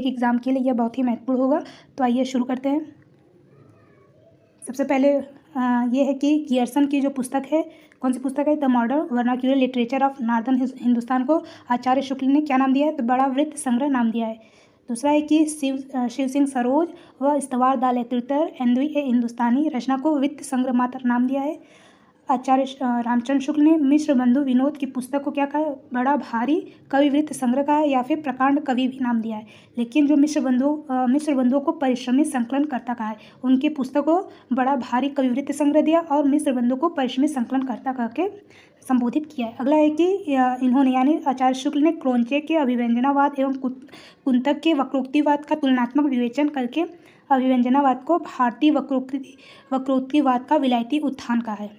Exam के लिए यह बहुत ही महत्वपूर्ण होगा। तो आइए शुरू करते हैं। सबसे पहले ये है कि गियर्सन की जो पुस्तक है, कौन सी पुस्तक है, the modern vernacular literature of northern Hindustan को आचार्य शुक्ल ने क्या नाम दिया है, तो बड़ा वृत्त संग्रह नाम दिया है। दूसरा है कि शिव सिंह सरोज व स्तवार दाल त्रितर एंदुई ए हिंदुस्तानी रचना को वित्त संग्रह मात्र नाम दिया है। आचार्य रामचंद्र शुक्ल ने मिश्र बंधु विनोद की पुस्तक को क्या कहा है, बड़ा भारी कवि वृत्त संग्रह का है या फिर प्रकांड कवि भी नाम दिया है। लेकिन जो मिश्र बंधुओं को परिश्रमी संकलनकर्ता कहा है, उनकी पुस्तक को बड़ा भारी कवि वृत्त संग्रह दिया और मिश्र बंधुओं को परिश्रमी संकलनकर्ता कह के संबोधित किया है। अगला है कि इन्होंने यानी आचार्य शुक्ल ने क्रोंचे के अभिव्यंजनावाद एवं कुंतक के वक्रोक्तिवाद का तुलनात्मक विवेचन करके अभिव्यंजनावाद को भारतीय वक्रोक्तिवाद का विलायती उत्थान कहा है।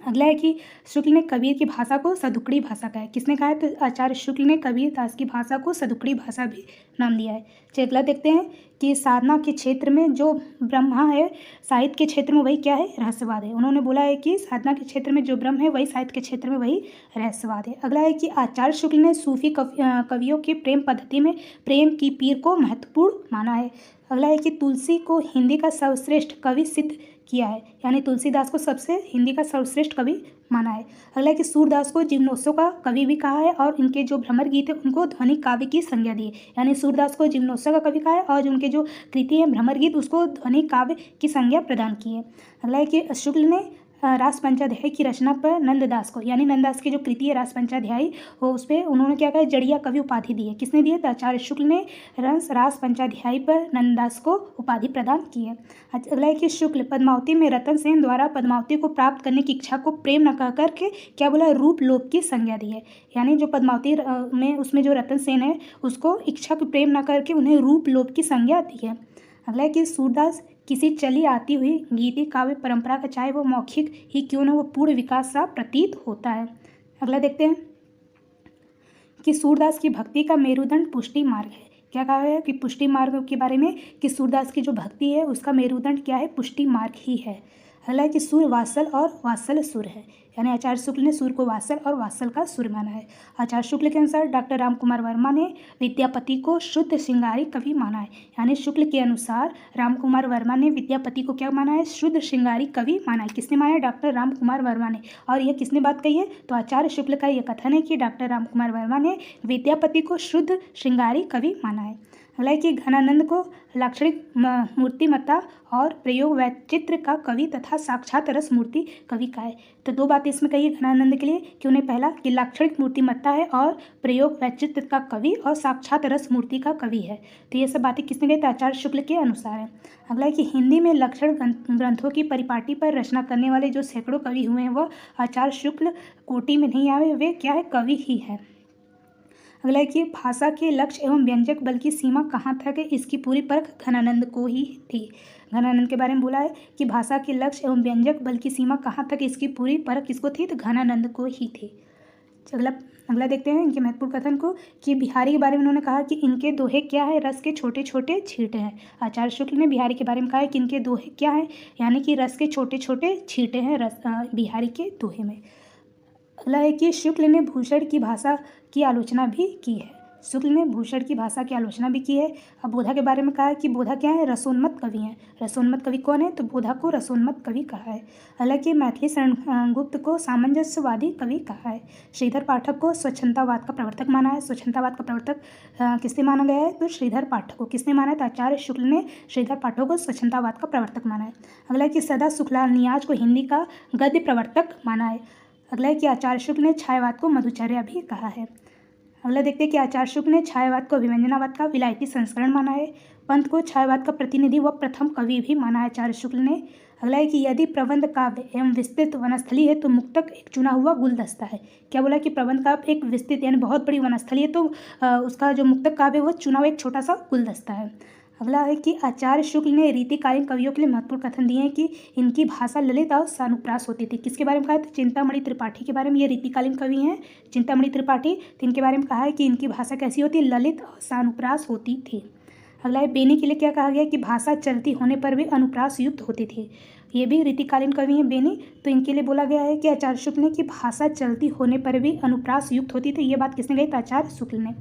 अगला है कि शुक्ल ने कबीर की भाषा को सदुकड़ी भाषा कहा है। किसने कहा है, तो आचार्य शुक्ल ने कबीर दास की भाषा को सदुकड़ी भाषा भी नाम दिया है। चलिए अगला देखते हैं कि साधना के क्षेत्र में जो ब्रह्मा है, साहित्य के क्षेत्र में वही क्या है, रहस्यवाद है। उन्होंने बोला है कि साधना के क्षेत्र में जो ब्रह्म है वही साहित्य के क्षेत्र में वही रहस्यवाद है। अगला है कि आचार्य शुक्ल ने सूफी कवियों की प्रेम पद्धति में प्रेम की पीर को महत्वपूर्ण माना है। अगला है कि तुलसी को हिंदी का सर्वश्रेष्ठ कवि सिद्ध किया है, यानी तुलसीदास को सबसे हिंदी का सर्वश्रेष्ठ कवि माना है। अगला है कि सूरदास को जिम्नोत्सव का कवि भी कहा है और इनके जो भ्रमर गीत है उनको ध्वनि काव्य की संज्ञा दी है, यानी सूरदास को जिम्नोत्सव का कवि कहा है और उनके जो कृति है भ्रमर गीत उसको ध्वनि काव्य की संज्ञा प्रदान की है। अगला है कि शुक्ल ने रास पंचाध्यायी की रचना पर नंददास को, यानी नंददास की जो कृति है रास पंचाध्यायी वो उस पर उन्होंने क्या कहा, जड़िया कवि उपाधि दी है। किसने दी है, तो आचार्य शुक्ल ने रास पंचाध्यायी पर नंददास को उपाधि प्रदान की है। अगला है कि शुक्ल पद्मावती में रतन सेन द्वारा पद्मावती को प्राप्त करने की इच्छा को प्रेम न कह करके क्या बोला, रूप लोप की संज्ञा दी है, यानी जो पद्मावती में उसमें जो रतन सेन है उसको इच्छा को प्रेम न करके उन्हें रूप लोप की संज्ञा दी है। अगला है कि सूरदास किसी चली आती हुई गीति काव्य परंपरा का चाहे वो मौखिक ही क्यों न वो पूर्ण विकास सा प्रतीत होता है। अगला देखते हैं कि सूरदास की भक्ति का मेरुदंड पुष्टि मार्ग है। क्या कहा है कि पुष्टि मार्ग के बारे में कि सूरदास की जो भक्ति है उसका मेरुदंड क्या है, पुष्टि मार्ग ही है। अगला है कि सूर वात्सल और वात्सल सुर है, यानी आचार्य शुक्ल ने सूर को वात्सल और वात्सल का सुर माना है। आचार्य शुक्ल के अनुसार डॉक्टर रामकुमार वर्मा ने विद्यापति को शुद्ध श्रृंगारी कवि माना है, यानी शुक्ल के अनुसार रामकुमार वर्मा ने विद्यापति को क्या माना है, शुद्ध श्रृंगारी कवि माना है। किसने माना है, डॉक्टर रामकुमार वर्मा ने। और यह किसने बात कही है, तो आचार्य शुक्ल का यह कथन है कि डॉक्टर रामकुमार वर्मा ने विद्यापति को शुद्ध श्रृंगारी कवि माना है। अगला है कि घनानंद को लाक्षणिक मूर्तिमत्ता और प्रयोग वैचित्र का कवि तथा साक्षात रस मूर्ति कवि का है। तो दो बातें इसमें कही है घनानंद के लिए कि उन्हें पहला कि लाक्षणिक मूर्तिमत्ता है और प्रयोग वैचित्र का कवि और साक्षात रस मूर्ति का कवि है। तो ये सब बातें किसने कही, तो आचार्य शुक्ल के अनुसार है। अगला है कि हिंदी में लक्षण ग्रंथों की परिपाटी पर रचना करने वाले जो सैकड़ों कवि हुए हैं वह आचार्य शुक्ल कोटि में नहीं आए, वे क्या है, कवि ही है। अगला है कि भाषा के लक्ष्य एवं व्यंजक बल की सीमा कहाँ तक है, इसकी पूरी परख घनानंद को ही थी। घनानंद के बारे में बोला है कि भाषा के लक्ष्य एवं व्यंजक बल की सीमा कहाँ तक, इसकी पूरी परख किसको थी, तो घनानंद को ही थी। अगला देखते हैं इनके महत्वपूर्ण कथन को कि बिहारी के बारे में उन्होंने कहा कि इनके दोहे क्या है, रस के छोटे छोटे छींटे हैं। आचार्य शुक्ल ने बिहारी के बारे में कहा है कि इनके दोहे क्या है, यानी कि रस के छोटे छोटे छींटे हैं बिहारी के दोहे में। अगला है कि शुक्ल ने भूषण की भाषा की आलोचना भी की है। शुक्ल ने भूषण की भाषा की आलोचना भी की है। अब बोधा के बारे में कहा है कि बोधा क्या है, रसोन्मत्त कवि हैं। रसोन्मत्त कवि कौन है, तो बोधा को रसोन्मत्त कवि कहा है। हालांकि मैथिली शरण गुप्त को सामंजस्यवादी कवि कहा है। श्रीधर पाठक को स्वच्छंदतावाद का प्रवर्तक माना है। स्वच्छंदतावाद का प्रवर्तक किसने माना गया है, तो श्रीधर पाठक को। किसने माना है, तो आचार्य शुक्ल ने श्रीधर पाठक को स्वच्छंदतावाद का प्रवर्तक माना है। अगला है कि सदा सुखलाल नियाज को हिंदी का गद्य प्रवर्तक माना है। अगला है कि आचार्य शुक्ल ने छायावाद को मधुचर्या भी कहा है। अगला देखते हैं कि आचार्य शुक्ल ने छायावाद को अभिव्यंजनावाद का विलायती संस्करण माना है। पंत को छायावाद का प्रतिनिधि व प्रथम कवि भी माना है आचार्य शुक्ल ने। अगला है कि यदि प्रबंध काव्य एवं विस्तृत वनस्थली है तो मुक्तक एक चुना हुआ गुलदस्ता है। क्या बोला कि प्रबंध काव्य एक विस्तृत यानी बहुत बड़ी वनस्थली है तो उसका जो मुक्तक काव्य है वो चुना हुआ एक छोटा सा गुलदस्ता है। अगला है कि आचार्य शुक्ल ने रीतिकालीन कवियों के लिए महत्वपूर्ण कथन दिए हैं कि इनकी भाषा ललित और सानुप्रास होती थी। किसके बारे में कहा है, तो चिंतामणि त्रिपाठी के बारे में। ये रीतिकालीन कवि हैं चिंतामणि त्रिपाठी, तो इनके बारे में कहा है कि इनकी भाषा कैसी होती है, ललित और सानुप्रास होती थी। अगला है बेनी के लिए क्या कहा गया कि भाषा चलती होने पर भी अनुप्रास युक्त होती थी। ये भी रीतिकालीन कवि हैं बेनी, तो इनके लिए बोला गया है कि आचार्य शुक्ल ने कि भाषा चलती होने पर भी अनुप्रास युक्त होती थी। ये बात किसने कही, तो आचार्य शुक्ल ने।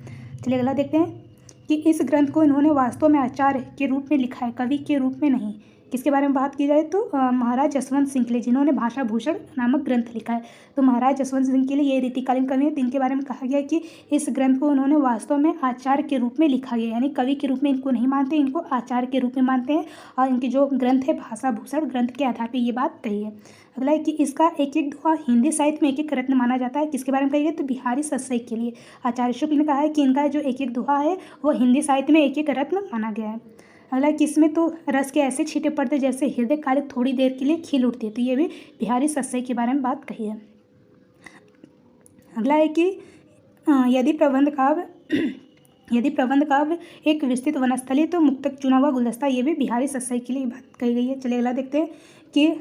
चलिए अगला देखते हैं कि इस ग्रंथ को इन्होंने वास्तव में आचार्य के रूप में लिखा है, कवि के रूप में नहीं। किसके बारे में बात की जाए तो महाराज जसवंत सिंह के लिए, जिन्होंने भाषा भूषण नामक ग्रंथ लिखा है। तो महाराज जसवंत सिंह के लिए ये रीतिकालीन कवि हैं। इनके बारे में कहा गया है कि इस ग्रंथ को उन्होंने वास्तव में आचार्य के रूप में लिखा गया, यानी कवि के रूप में इनको नहीं मानते, इनको आचार्य के रूप में मानते हैं। और इनकी जो ग्रंथ है भाषा भूषण ग्रंथ के आधार पर ये बात कही है। अगला है कि इसका एक एक दोहा हिंदी साहित्य में एक एक रत्न माना जाता है। किसके बारे में कही गई तो बिहारी सतसई के लिए आचार्य शुक्ल ने कहा है कि इनका जो एक एक दोहा है वो हिंदी साहित्य में एक एक रत्न माना गया है। अगला किसमें तो रस के ऐसे छींटे पड़ते जैसे हृदय काले थोड़ी देर के लिए खिल उठती है। तो ये भी बिहारी सतसई के बारे में बात कही है। अगला है कि यदि प्रबंध काव्य एक विस्तृत वनस्थली तो मुक्तक चुना हुआ गुलदस्ता, ये भी बिहारी सतसई के लिए बात कही गई है। चलिए अगला देखते हैं कि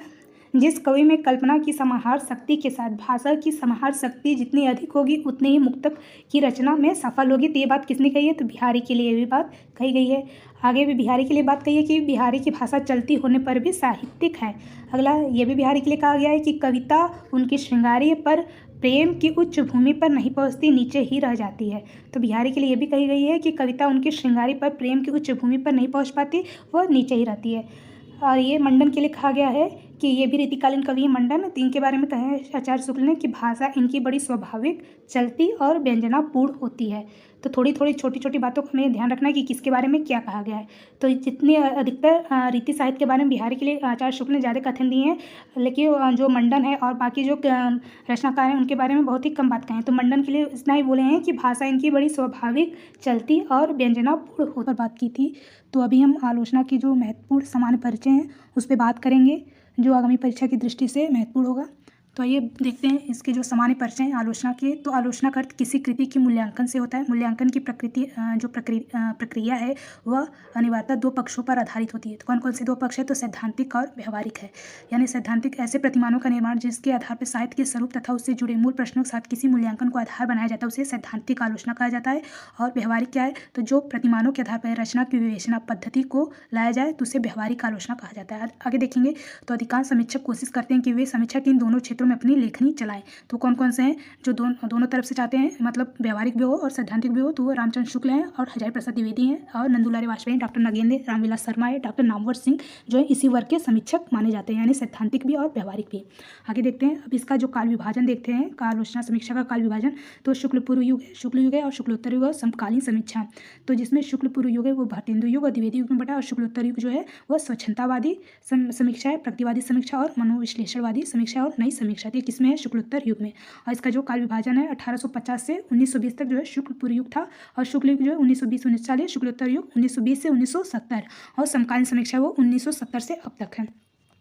जिस कवि में कल्पना की समाहार शक्ति के साथ भाषा की समाहार शक्ति जितनी अधिक होगी उतनी ही मुक्तक की रचना में सफल होगी। तो ये बात किसने कही है तो बिहारी के लिए भी बात कही गई है। आगे भी बिहारी के लिए बात कही है कि बिहारी की भाषा चलती होने पर भी साहित्यिक है। अगला ये भी बिहारी के लिए कहा गया है कि कविता उनकी श्रृंगारी पर प्रेम की उच्च भूमि पर नहीं पहुँचती, नीचे ही रह जाती है। तो बिहारी के लिए ये भी कही गई है कि कविता उनकी श्रृंगारी पर प्रेम की उच्च भूमि पर नहीं पहुँच पाती, वह नीचे ही रहती है। और ये मंडन के लिए कहा गया है कि ये भी रीतिकालीन कवि है मंडन। तो इनके बारे में कहे आचार्य शुक्ल ने कि भाषा इनकी बड़ी स्वाभाविक, चलती और व्यंजनापूर्ण होती है। तो थोड़ी थोड़ी छोटी छोटी बातों को हमें ध्यान रखना है कि किसके बारे में क्या कहा गया है। तो जितने अधिकतर रीति साहित्य के बारे में बिहारी के लिए आचार्य शुक्ल ने ज़्यादा कथन दिए हैं, लेकिन जो मंडन है और बाकी जो रचनाकार हैं उनके बारे में बहुत ही कम बात कहें। तो मंडन के लिए इतना ही बोले हैं कि भाषा इनकी बड़ी स्वाभाविक, चलती और व्यंजनापूर्ण होकर बात की थी। तो अभी हम आलोचना की जो महत्वपूर्ण सामान्य परिचय हैं उस पर बात करेंगे, जो आगामी परीक्षा की दृष्टि से महत्वपूर्ण होगा। तो आइए देखते हैं इसके जो सामान्य परिचय हैं आलोचना के। तो आलोचना का अर्थ किसी कृति की मूल्यांकन से होता है। मूल्यांकन की प्रक्रिया है वह अनिवार्यतः दो पक्षों पर आधारित होती है। तो कौन कौन से दो पक्ष है तो सैद्धांतिक और व्यवहारिक है। यानी सैद्धांतिक ऐसे प्रतिमानों का निर्माण जिसके आधार पर साहित्य के स्वरूप तथा उससे जुड़े मूल प्रश्नों के साथ किसी मूल्यांकन को आधार बनाया जाता है, उसे सैद्धांतिक आलोचना कहा जाता है। और व्यवहारिक क्या है तो जो प्रतिमानों के आधार पर रचना की विवेचना पद्धति को लाया जाए तो उसे व्यवहारिक आलोचना कहा जाता है। आगे देखेंगे तो अधिकांश समीक्षक कोशिश करते हैं कि वे समीक्षा के इन दोनों क्षेत्रों में अपनी लेखनी चलाएं। तो कौन कौन से हैं जो दोनों तरफ से चाहते हैं, मतलब व्यवहारिक भी हो और सैद्धांतिक भी हो, तो वो रामचंद्र शुक्ल हैं और हजारी प्रसाद द्विवेदी हैं और नंदुलारे वाजपेयी, डॉक्टर नगेंद्र रामविलास शर्मा है, डॉक्टर नामवर सिंह जो है इसी वर्ग के समीक्षक माने जाते हैं, यानी सैद्धांतिक भी और व्यवहारिक भी। आगे देखते हैं अब इसका जो काल विभाजन देखते हैं, आलोचना समीक्षा का काल विभाजन। तो शुक्ल पूर्व युग है और शुक्लोत्तर युग और समकालीन समीक्षा। तो जिसमें शुक्ल पूर्व युग है वो भारतेंदु युग और द्विवेदी युग में बटा, और शुक्लोत्तर युग जो है वह स्वच्छंदतावादी समीक्षा है, प्रगतिवादी समीक्षा और मनोविश्लेषणवादी समीक्षा और नई समीक्षा। तो किसमें है शुक्लोत्तर युग में। और इसका जो काल विभाजन है 1850 से 1920 तक जो है शुक्ल पूर्व युग था, और शुक्ल युग जो है 1920-1940, शुक्लोत्तर युग 1920 से 1970, और समकालीन समीक्षा वो 1970 से अब तक है।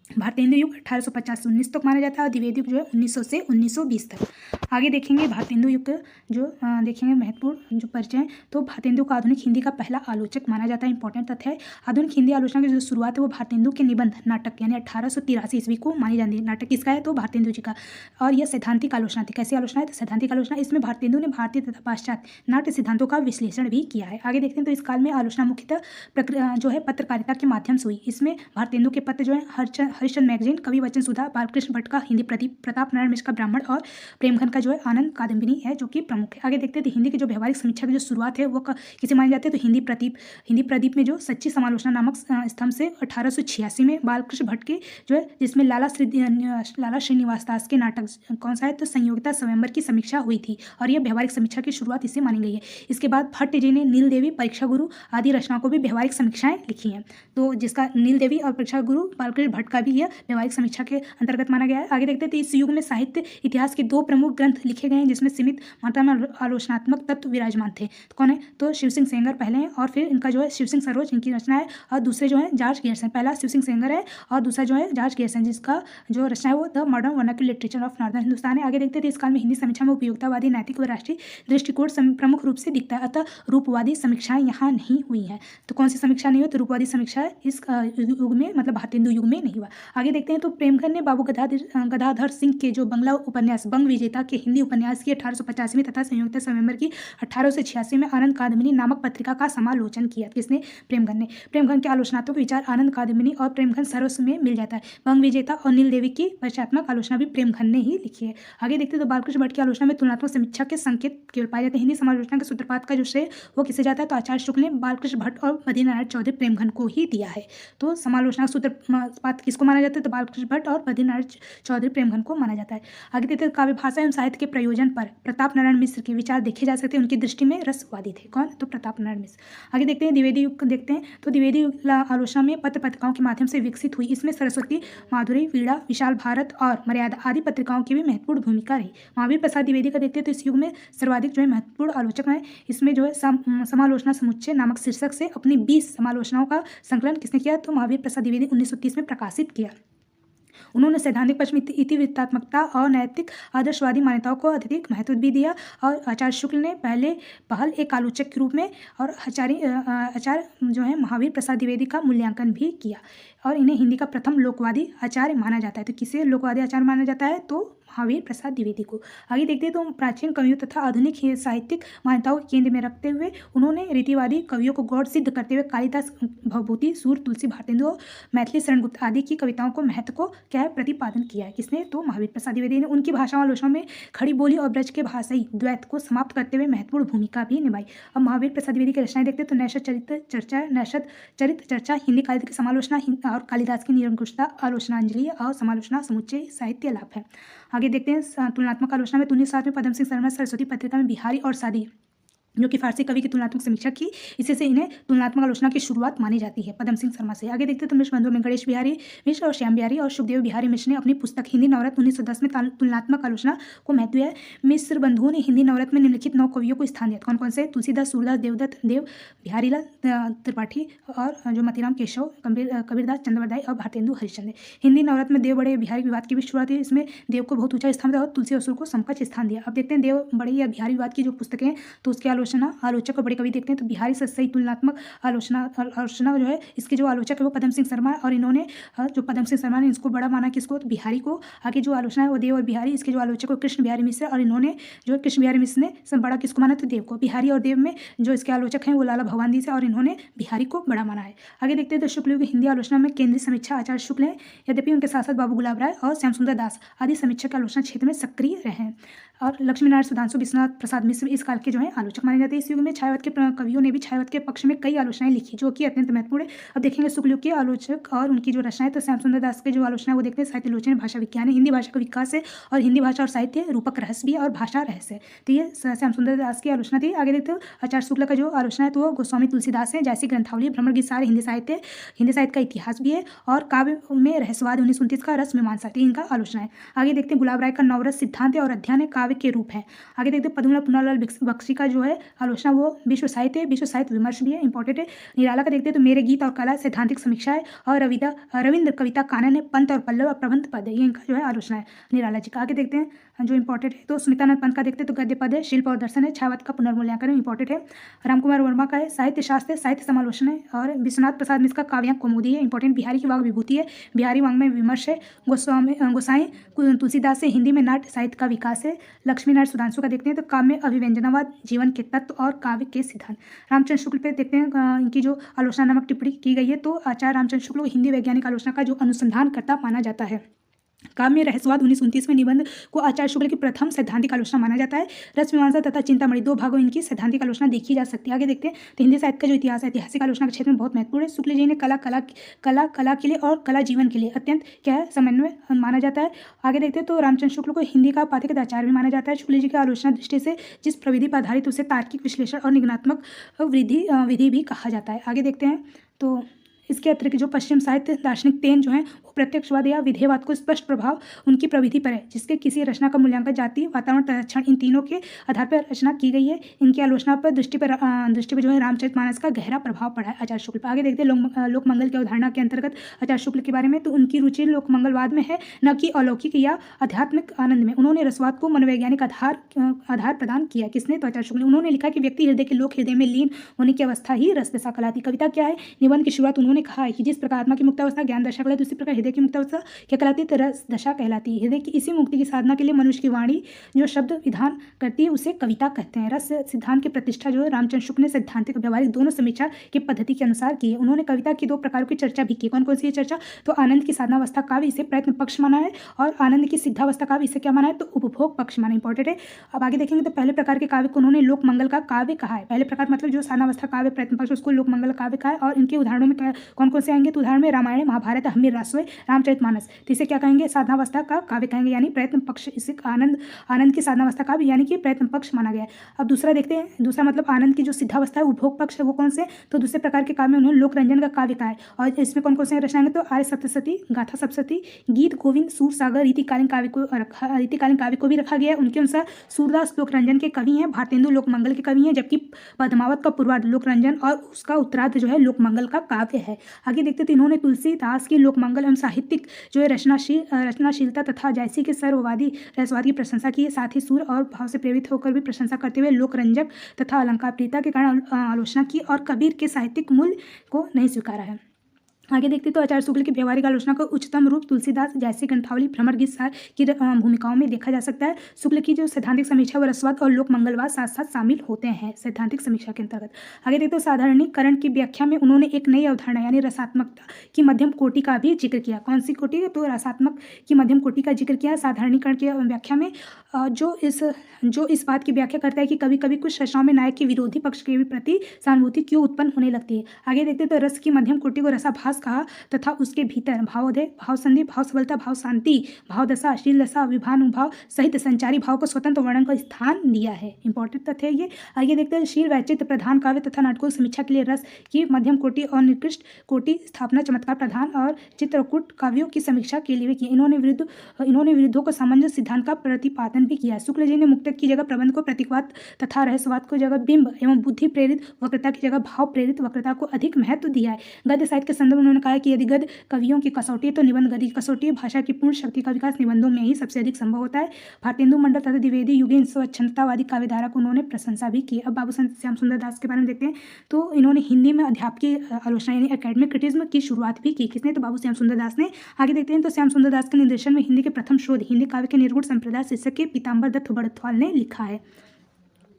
भारतेंदु युग 1850 से 19 तक माना जाता है और द्विवेदी युग जो है 1900 से 1920 तक। आगे देखेंगे भारतेंदु युग जो देखेंगे महत्वपूर्ण जो परिचय है। तो भारतेंदु को आधुनिक हिंदी का पहला आलोचक माना जाता है। इंपॉर्टेंट तथ्य है आधुनिक हिंदी आलोचना की जो शुरुआत है वो भारतेंदु के निबंध नाटक यानी 1883 ईस्वी को मानी जाती है। नाटक किसका है तो भारतेंदु जी का। और यह सैद्धांतिक आलोचना थी। कैसी आलोचना है तो सैद्धांतिक आलोचना। इसमें भारतेंदु ने भारतीय तथा पाश्चात्य नाट्य सिद्धांतों का विश्लेषण भी किया है। आगे देखते हैं तो इस काल में आलोचना मुख्यतः जो है पत्रकारिता के माध्यम से हुई। इसमें भारतेंदु के पत्र जो है हरिश्चंद्र मैगजीन, कवि वचन सुधा, बालकृष्ण भट्ट का हिंदी प्रदीप, प्रताप नारायण मिश्र का ब्राह्मण और प्रेमघन का जो है आनंद कादम्बिनी है जो कि प्रमुख है। आगे देखते हैं तो हिंदी की जो व्यवहारिक समीक्षा की जो शुरुआत है वो किसे मानी जाती है तो हिंदी प्रदीप में जो सच्ची समालोचना नामक स्तंभ से 1886 में बालकृष्ण भट्ट के जो है जिसमें लाला श्रीनिवास दास के नाटक कौन सा है तो संयोगिता स्वयंवर की समीक्षा हुई थी और यह व्यवहारिक समीक्षा की शुरुआत इससे मानी गई है। इसके बाद भट्ट जी ने नील देवी, परीक्षा गुरु आदि रचनाओं को भी व्यवहारिक समीक्षाएं लिखी हैं। तो जिसका नील देवी और परीक्षा गुरु बालकृष्ण भट्ट का भी यह व्यवहारिक समीक्षा के अंतर्गत माना गया है। आगे देखते हैं तो इस युग में साहित्य इतिहास के दो प्रमुख ग्रंथ लिखे गए हैं जिसमें सीमित मात्रा में आलोचनात्मक तत्व विराजमान थे। तो कौन है तो शिव सिंह सेंगर पहले हैं और फिर इनका जो है शिव सिंह सरोज इनकी रचना है और दूसरे जो है जॉर्ज गेरसन। पहला शिव सिंह सेंगर है और दूसरा जो है जॉर्ज गेरसन जिसका जो रचना है वो the modern vernacular literature of northern Hindustan है। आगे देखते हैं तो इस काल में हिंदी समीक्षा में उपयोगितावादी, नैतिक व राष्ट्रीय दृष्टिकोण प्रमुख रूप से दिखता है, अतः रूपवादी समीक्षाएं यहाँ नहीं हुई हैं। तो कौन सी समीक्षा नहीं हुई तो रूपवादी समीक्षा इस युग में मतलब भारतेंदु युग में नहीं हुआ। आगे देखते हैं तो प्रेमघर ने बाबू गदाधर सिंह के जो बंगला उपन्यास बंग विजेता के हिंदी उपन्यास की 1885 में तथा संयुक्त नवंबर की 1886 में आनंद कादम्बिनी नामक पत्रिका का समालोचन किया। किसने? प्रेमघर ने। प्रेमघर के आलोचनात्मक विचार आनंद कादम्बिनी और प्रेमघर सरस में मिल जाता है। बंग विजेता और नील देवी की परिचयात्मक आलोचना भी प्रेमघर ने ही लिखी है। आगे देखते हैं तो बालकृष्ण भट्ट की आलोचना में तुलनात्मक समीक्षा के संकेत केवल पाए जाते हैं। हिंदी समालोचना के सूत्रपात का जो श्रेय वो किसे जाता है? तो आचार्य शुक्ल ने बालकृष्ण भट्ट और बद्रीनारायण चौधरी प्रेमघर को ही दिया है। तो समालोचना का सूत्रपात किसको माना जाता है? तो बालकृष्ण भट्ट और बद्रीनारायण चौधरी प्रेमघर को माना जाता है। आगे देखते हैं काव्य भाषा एवं साहित्य के प्रयोजन पर प्रताप नारायण मिश्र के विचार देखे जा सकते हैं। उनकी दृष्टि में रसवादी थे। कौन? तो प्रताप नारायण मिश्र। आगे देखते हैं द्विवेदी युग देखते हैं तो द्विवेदी युग आलोचना में पत्र पत्रिकाओं के माध्यम से विकसित हुई। इसमें सरस्वती, माधुरी, वीणा, विशाल भारत और मर्यादा आदि पत्रिकाओं की भी महत्वपूर्ण भूमिका रही। महावीर प्रसाद द्विवेदी का देखते हैं तो इस युग में सर्वाधिक जो है महत्वपूर्ण आलोचक हैं। इसमें जो है समालोचना समुच्चय नामक शीर्षक से अपनी 20 समालोचनाओं का संकलन किसने किया? तो महावीर प्रसाद द्विवेदी 1930 में प्रकाशित किया। उन्होंने सैद्धांतिक पक्ष में इतिवृत्तात्मकता और नैतिक आदर्शवादी मान्यताओं को अत्यधिक महत्व भी दिया और आचार्य शुक्ल ने पहल एक आलोचक के रूप में और आचार्य जो है महावीर प्रसाद द्विवेदी का मूल्यांकन भी किया और इन्हें हिंदी का प्रथम लोकवादी आचार्य माना जाता है। तो किसे लोकवादी आचार्य माना जाता है? तो महावीर प्रसाद द्विवेदी को। आगे देखते हैं तो प्राचीन कवियों तथा आधुनिक साहित्यिक मान्यताओं के केंद्र में रखते हुए उन्होंने रीतिवादी कवियों को गौर सिद्ध करते हुए कालिदास, भवभूति, सूर, तुलसी, भारतेंदु, मैथिली शरण गुप्त आदि की कविताओं को महत्व को क्या है प्रतिपादन किया है। किसने? तो महावीर प्रसाद द्विवेदी ने। उनकी भाषा आलोचना में खड़ी बोली और ब्रज के भाषाई द्वैत को समाप्त करते हुए महत्वपूर्ण भूमिका भी निभाई। अब महावीर प्रसाद द्विवेदी की रचनाएं देखते हैं तो नैषध चरित्र चर्चा, हिंदी कालिदास की समालोचना और कालिदास की निरंकुशता, आलोचनांजलि और समालोचना समुच्चय साहित्य लाभ है। आगे देखते हैं तुलनात्मक आलोचना में 1907 में पद्म सिंह शर्मा सरस्वती पत्रिका में बिहारी और सादी जो कि फारसी कवि की तुलनात्मक समीक्षा की, इसी से इन्हें तुलनात्मक आलोचना की शुरुआत मानी जाती है पद्म सिंह शर्मा से। आगे देखते हैं तो मिश्र बंधु में गणेश बिहारी मिश्र और श्याम बिहारी और सुखदेव बिहारी मिश्र ने अपनी पुस्तक हिंदी नवरत्न 1910 में तुलनात्मक आलोचना को महत्व दिया है। मिश्र बंधुओं ने हिंदी नवरत्न में निम्नलिखित 9 कवियों को स्थान दिया। कौन कौन से? तुलसीदास, सूरदास, देवदत्त, देव, बिहारीलाल त्रिपाठी और जो मतीराम केशव, कबीरदास, चंद्रवरदाई और भारतेंदु हरिश्चंद्र। हिंदी नवरत्न में देव बड़े बिहारी विवाद की भी शुरुआत हुई। इसमें देव को बहुत ऊंचा स्थान दिया और तुलसी असुर को समकक्ष स्थान दिया। अब देखते हैं देव बड़े या बिहारी विवाद की जो पुस्तकें हैं तो उसकी आलोचक बड़े कवि देखते हैं तो बिहारी सही तुलनात्मक आलोचना जो है इसके जो आलोचक है वो पद्म सिंह शर्मा और इन्होंने जो पद्म सिंह शर्मा ने इसको बड़ा माना किसको? तो बिहारी को। आगे जो आलोचना है वो देव और बिहारी, इसके जो आलोचक है कृष्ण बिहारी मिश्र और इन्होंने जो कृष्ण बिहारी मिश्र ने सब बड़ा किसको माना? तो देव को। बिहारी और देव में जो इसके आलोचक हैं वो लाला भगवानदी से और इन्होंने बिहारी को बड़ा माना है। आगे देखते हैं तो शुक्ल की हिंदी आलोचना में केंद्रीय समीक्षा आचार्य शुक्ल है, यद्यपि उनके साथ साथ बाबू गुलाब राय और श्याम सुंदर दास आदि समीक्षा के आलोचना क्षेत्र में सक्रिय रहे और लक्ष्मीनारायण, सुधांशु, विश्वनाथ प्रसाद मिश्र इस काल के जो है आलोचक माने जाते हैं। इस युग में छायावत के कवियों ने भी छायावत के पक्ष में कई आलोचनाएं लिखी जो कि अत्यंत महत्वपूर्ण है। अब देखेंगे शुक्ल युग के आलोचक और उनकी जो रचनाएं तो श्याम सुंदर दास के जो आलोचना है वो देखते हैं साहित्य लोचन, भाषा विज्ञान है, हिंदी भाषा का विकास है और हिंदी भाषा और साहित्य रूपक रहस्य भी है और भाषा रहस्य है। तो ये श्याम सुंदर दास की आलोचना थी। आगे देखते हो आचार्य शुक्ल का जो आलोचना है तो वो गोस्वामी तुलसीदास है, जैसी ग्रंथावली, भ्रमण गीत, सारे हिंदी साहित्य का इतिहास भी है और काव्य में रहस्यवाद 1929 का रस मीमांसा थी इनका आलोचना है। आगे देखते हैं गुलाब राय का नवरस सिद्धांत और अध्ययन है काव्य के रूप है। आगे देखते हैं पद्मनाभ पुन्नालाल बख्शी का जो है आलोचना वो विश्व साहित्य विमर्श भी है, इंपॉर्टेंट है। निराला का देखते हैं तो मेरे गीत और कला सैद्धांतिक समीक्षा है और रविंद्र कविता कानन है, पंत और पल्लव और प्रबंध पद है, ये इनका जो है आलोचना है निराला जी का। आगे देखते हैं जो इंपॉर्टेंट है तो स्मितानंद पंत का देखते हैं तो गद्य पद है, शिल्प और दर्शन है, छायावत का पुनर्मूल्यांकन इंपॉर्टेंट है। रामकुमार वर्मा का है साहित्य शास्त्र, साहित्य समालोचना है और विश्वनाथ प्रसाद मिश्र का काव्यांग कौमुदी है, इंपॉर्टेंट। बिहारी की वाग विभूति है, बिहारी वांग में विमर्श है। गोसाई तुलसीदास से हिंदी में नाट्य साहित्य का विकास है। लक्ष्मीनारायण सुधांशु का देखते हैं तो काव्य में अभिव्यंजनावाद, जीवन के तत्व और काव्य के सिद्धांत। रामचंद्र शुक्ल पे देखते हैं इनकी जो आलोचना नामक टिप्पणी की गई है तो आचार्य रामचंद्र शुक्ल को हिंदी वैज्ञानिक आलोचना का जो अनुसंधानकर्ता माना जाता है। काव्य में रहस्यवाद 1929 में निबंध को आचार्य शुक्ल की प्रथम सैद्धांतिक आलोचना माना जाता है। रस मीमांसा तथा चिंतामणि 2 भागों इनकी सैद्धांतिक आलोचना देखी जा सकती है। आगे देखते हैं तो हिंदी साहित्य का जो इतिहास है ऐतिहासिक आलोचना के क्षेत्र में बहुत महत्वपूर्ण है। शुक्ल जी ने कला के लिए और कला जीवन के लिए अत्यंत क्या है समन्वय माना जाता है। आगे देखते हैं तो रामचंद्र शुक्ल को हिंदी का पाठ्यक्रम आचार्य भी माना जाता है। शुक्ल जी की आलोचना दृष्टि से जिस प्रविधि पर आधारित उसे तार्किक विश्लेषण और निगमनात्मक विधि भी कहा जाता है। आगे देखते हैं तो इसके अतिरिक्त जो पश्चिम साहित्य दार्शनिक तेन जो है वो प्रत्यक्षवाद या विधेयवाद को स्पष्ट प्रभाव उनकी प्रविधि पर है, जिसके किसी रचना का मूल्यांकन जाति, वातावरण, तत्क्षण इन तीनों के आधार पर रचना की गई है। इनकी आलोचना पर दृष्टि पर जो है रामचरितमानस का गहरा प्रभाव पड़ा है आचार्य शुक्ल पर। आगे देखते हैं लोकमंगल की अवधारणा के अंतर्गत आचार्य शुक्ल के बारे में तो उनकी रुचि लोकमंगलवाद में है, न कि अलौकिक या आध्यात्मिक आनंद में। उन्होंने रसवाद को मनोवैज्ञानिक आधार प्रदान किया। किसने? तो आचार्य शुक्ल। उन्होंने लिखा कि व्यक्ति हृदय के लोक हृदय में लीन होने की अवस्था ही रस दशा कहलाती। कविता क्या है? निबंध की शुरुआत उन्होंने उन्होंने कहा है कि जिस प्रकार आत्मा की मुक्तावस्था ज्ञान दशा कहलाती है, उसी प्रकार हृदय की मुक्तावस्था क्या कहलाती है, तो रस दशा कहलाती है। हृदय की इसी मुक्ति की साधना के लिए मनुष्य की वाणी जो शब्द विधान करती है उसे कविता कहते हैं। रस सिद्धांत की प्रतिष्ठा जो है रामचंद्र शुक्ल ने सैद्धांतिक व्यावहारिक दोनों समीक्षा की पद्धति के अनुसार की है। उन्होंने कविता की 2 प्रकारों की चर्चा भी की। कौन कौन सी चर्चा, तो आनंद की साधनावस्था काव्य इसे प्रयत्न पक्ष माना है, और आनंद की सिद्धावस्था काव्य इसे क्या माना है, तो उपभोग पक्ष माना। इंपॉर्टेंट है। अब आगे देखेंगे तो पहले प्रकार के काव्य को उन्होंने लोक मंगल का काव्य कहा है। पहले प्रकार मतलब जो साधनावस्था काव्य प्रयत्न पक्ष उसको लोक मंगल काव्य कहा है। और इनके उदाहरणों में कौन कौन से आएंगे, तो उदाहरण में रामायण, महाभारत, हमीर रासवे, रामचरितमानस। तो इसे क्या कहेंगे, साधनावस्था का काव्य कहेंगे, यानी प्रयत्न पक्ष। इसे आनंद की साधनावस्था काव्य यानी कि प्रयत्न पक्ष माना गया है। अब दूसरा देखते हैं, दूसरा मतलब आनंद की जो सिद्धावस्था है उपभोग पक्ष है, वो कौन से, तो दूसरे प्रकार के काव्य में उन्होंने लोक रंजन का काव्य कहा है। और इसमें कौन कौन से रचनाएंगे, तो आर्य सप्तशती, गाथा सप्तशती, गीत गोविंद, सूर सागर, रीतिकालीन काव्य को भी रखा गया है। उनके अनुसार सूरदास लोक रंजन के कवि हैं, भारतेंदु लोक मंगल के कवि हैं, जबकि पद्मावत का पूर्वार्ध लोक रंजन और उसका उत्तरार्ध जो है लोक मंगल का काव्य है। आगे देखते तो इन्होंने तुलसीदास की लोक मंगल एवं साहित्यिक जो है रचनाशीलता तथा जैसी के सर्ववादी रसवाद की प्रशंसा की है। साथ ही सुर और भाव से प्रेरित होकर भी प्रशंसा करते हुए लोक रंजक तथा अलंकार प्रियता के कारण आलोचना की और कबीर के साहित्यिक मूल्य को नहीं स्वीकारा है। आगे देखते तो आचार्य शुक्ल की व्यवहारिक आलोचना का उच्चतम रूप तुलसीदास जैसे ग्रंथावली, भ्रमर गीत सार की भूमिकाओं में देखा जा सकता है। शुक्ल की जो सैद्धांतिक समीक्षा व रसवाद और लोक मंगलवाद साथ साथ शामिल होते हैं सैद्धांतिक समीक्षा के अंतर्गत। आगे देखते तो साधारणीकरण की व्याख्या में उन्होंने एक नई अवधारणा यानी रसात्मकता की मध्यम कोटि का भी जिक्र किया। कौन सी कोटि, तो रसात्मक की मध्यम कोटि का जिक्र किया साधारणीकरण की व्याख्या में, जो इस बात की व्याख्या करता है कि कभी कभी कुछ रचनाओं में नायक के विरोधी पक्ष के भी प्रति सहानुभूति क्यों उत्पन्न होने लगती है। आगे देखते तो रस की मध्यम कोटि को रसाभास कहा तथा उसके भीतर भावोदय, भाव संधि, भाव सबलता, भाव शांति, भाव दशा, शील दशा, विभानुभाव सहित संचारी भाव को स्वतंत्र वर्णन का स्थान दिया है। इंपॉर्टेंट तथ्य है ये। आगे देखते हैं शील वैचित्र प्रधान काव्य तथा नाटकों की समीक्षा के लिए रस की मध्यम कोटि और निकृष्ट कोटि स्थापना चमत्कार प्रधान और चित्रकूट काव्यों की समीक्षा के लिए की। इन्होंने विरुद्धों को सामंजस्य सिद्धांत का प्रतिपादन भी किया। शुक्ल जी ने मुक्तक की जगह प्रबंध को प्रतीकवाद तथा रहस्यवाद को जगह बिंब एवं बुद्धि प्रेरित वक्रता की जगह भाव प्रेरित वक्रता को अधिक महत्व दिया है। गद्य साहित्य के संदर्भ में उन्होंने कहा कि यदि गद्य कवियों की कसौटी है तो निबंध गद्य की कसौटी है। भाषा की पूर्ण शक्ति का विकास निबंधों में ही सबसे अधिक संभव होता है। भारतेंदु मंडल तथा द्विवेदी युगीन स्वच्छंदतावादी काव्यधारा को उन्होंने प्रशंसा भी की। अब बाबू श्याम सुंदर दास के बारे में देखते हैं तो इन्होंने हिंदी में अध्यापक की आलोचना यानी एकेडमिक क्रिटिज्म की शुरुआत भी की। किसने, तो बाबू श्याम सुंदर दास ने। आगे देखते हैं तो श्याम सुंदर दास के निर्देशन में हिंदी के प्रथम शोध हिंदी काव्य के निर्गुण संप्रदाय शीर्षक के पीताम्बर दत्त बड़थवाल ने लिखा है।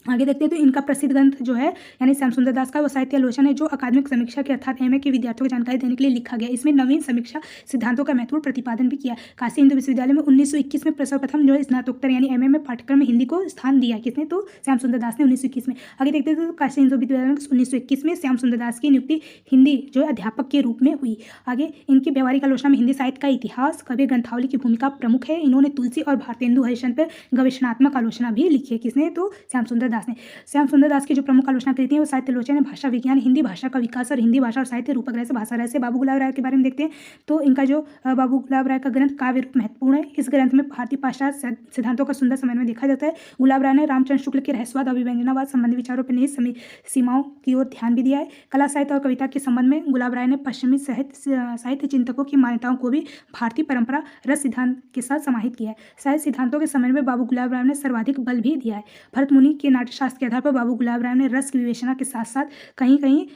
आगे देखते हैं तो इनका प्रसिद्ध ग्रंथ जो है यानी श्याम सुंदर दास का वो साहित्य आलोचना है जो अकादमिक समीक्षा के अर्थात एमए के विद्यार्थियों को जानकारी देने के लिए लिखा गया। इसमें नवीन समीक्षा सिद्धांतों का महत्वपूर्ण प्रतिपादन भी किया। काशी हिंदू विश्वविद्यालय में 1921 में सर्वप्रथम जो है स्नातकोत्तर यानी एमए में पाठ्यक्रम में हिंदी को स्थान दिया। किसने, तो श्याम सुंदर दास ने 1921 में। आगे देखते हैं तो काशी हिंदू विश्वविद्यालय में 1921 में श्याम सुंदर दास की नियुक्ति हिंदी जो है अध्यापक के रूप में हुई। आगे इनकी व्यवहारिक आलोचना में हिंदी साहित्य का इतिहास कवि ग्रंथावली की भूमिका प्रमुख है। इन्होंने तुलसी और भारतेंदु हरिश्चंद्र पर गवेषणात्मक आलोचना भी लिखी है। किसने, तो श्याम सुंदर दास ने। श्याम सुंदर दास की जो प्रमुख आलोचना कृति है वो साहित्य आलोचना है, भाषा विज्ञान, हिंदी भाषा का विकास और हिंदी भाषा और साहित्य रूपक से भाषा रहस्य। बाबू गुलाब राय के बारे में देखते हैं तो इनका जो बाबू गुलाब राय का ग्रंथ काव्य रूप महत्वपूर्ण है। इस ग्रंथ में भारतीय पाश्चात्य सिद्धांतों का सुंदर समन्वय देखा जाता है। गुलाब राय ने रामचंद्र शुक्ल के रहस्यवाद और विव्यंजनावाद संबंधी विचारों पर निहित सीमाओं की ओर ध्यान भी दिया है। कला साहित्य और कविता के संबंध में गुलाब राय ने पश्चिमी साहित्य चिंतकों की मान्यताओं को भी भारतीय परंपरा रस सिद्धांत के साथ समाहित किया है। साहित्य सिद्धांतों के समन्वय में बाबू गुलाब राय ने सर्वाधिक बल भी दिया है। भरत मुनि के नाट्यशास्त्र के आधार पर बाबू गुलाब राय ने रस की विवेचना के साथ साथ कहीं कहीं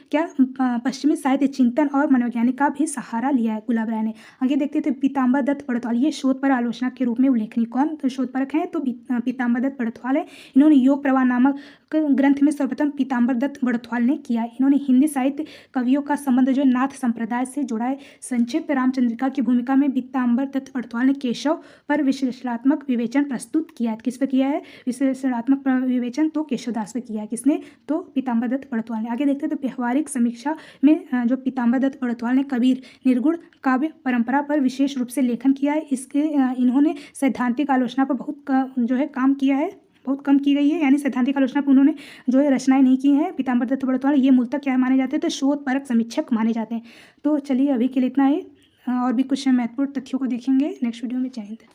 पश्चिमी साहित्य चिंतन और मनोवैज्ञानिक का भी सहारा लिया है गुलाब राय ने। आगे देखते थे पीताम्बर दत्त बड़थवाल, ये शोध पर आलोचना के रूप में उल्लेखनीय कौन तो शोध परक हैं, तो पीताम्बर दत्त बड़थवाल है। इन्होंने योग प्रवाह नामक ग्रंथ में सर्वप्रथम पीताम्बर दत्त बड़थवाल ने किया है। इन्होंने हिंदी साहित्य कवियों का संबंध जो नाथ संप्रदाय से जोड़ा है। संक्षिप्त रामचंद्रिका की भूमिका में पीताम्बर दत्त बड़थवाल ने केशव पर विश्लेषणात्मक विवेचन प्रस्तुत किया है। किस पर किया है विश्लेषणात्मक विवेचन, तो केशवदास पर किया है। किसने, तो पीताम्बर दत्त बड़थवाल ने। आगे देखते हैं तो व्यवहारिक समीक्षा में जो पीताम्बर दत्त बड़थवाल ने कबीर निर्गुण काव्य परंपरा पर विशेष रूप से लेखन किया है। इसके इन्होंने सैद्धांतिक आलोचना पर बहुत जो है काम किया है, बहुत कम की गई है, यानी सैद्धांतिक आलोचना पर उन्होंने जो है रचनाएं नहीं की हैं। पीताम्बर दत्त बड़थवाल ये मूलतः क्या माने जाते हैं, तो शोध परक समीक्षक माने जाते हैं। तो चलिए अभी के लिए इतना है, और भी कुछ महत्वपूर्ण तथ्यों को देखेंगे नेक्स्ट वीडियो में। जय हिंद।